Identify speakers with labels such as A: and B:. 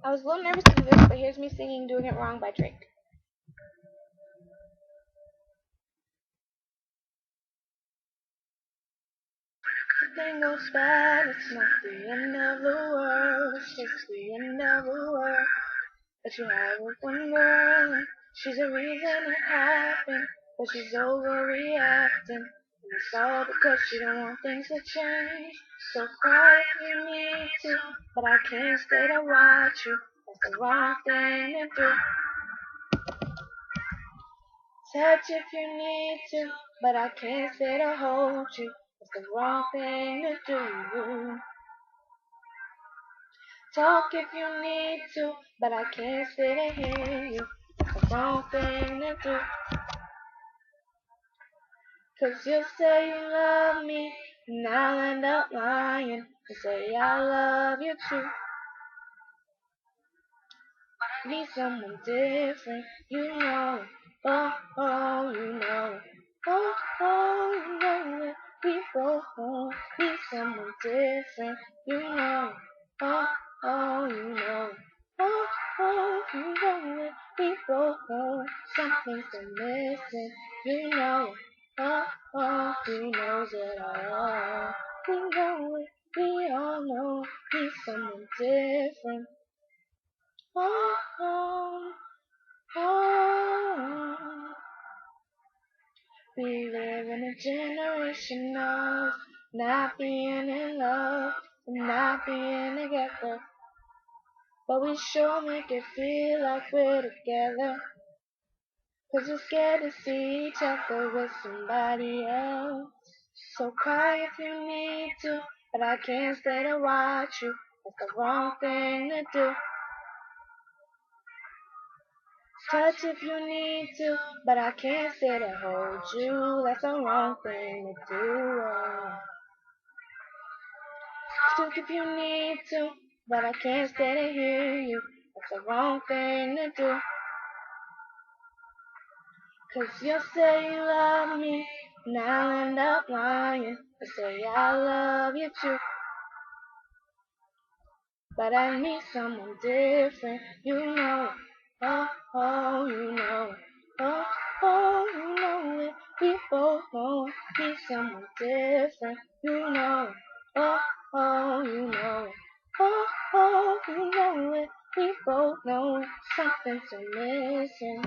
A: I was a little nervous to do this, but here's me singing Doing It Wrong by Drake. Everything goes bad, it's not the end of the world, it's just the end of the world. But you have with one girl, and she's the reason it happened, but she's overreacting. And it's all because she don't want things to change. So cry if you need to, but I can't stay to watch you. That's the wrong thing to do. Touch if you need to, but I can't stay to hold you. That's the wrong thing to do. Talk if you need to, but I can't stay to hear you. That's the wrong thing to do. 'Cause you'll say you love me, and I'll end up lying and say I love you too. Need someone different, you know it. Oh, oh, you know it. Oh, oh, you know it. We both need someone different, you know it. Oh, oh, you know it. Oh, oh, you know it. We both know something's missing, you know it. Oh, oh, who knows it all? We know it, we all know, need someone different. Oh, oh, oh. We live in a generation of not being in love and not being together, but we sure make it feel like we're together. 'Cause we're scared to see each other with somebody else. So cry if you need to, but I can't stay to watch you. That's the wrong thing to do. Touch if you need to, but I can't stay to hold you. That's the wrong thing to do. Talk if you need to, but I can't stay to hear you. That's the wrong thing to do. 'Cause you'll say you love me, and I'll end up lying and say I love you too. But I need someone different, you know it. Oh, oh, you know it. Oh, oh, you know it. We both know it. Need someone different, you know it. Oh, oh, you know it. Oh, oh, you know it. We both know it. Something's missing.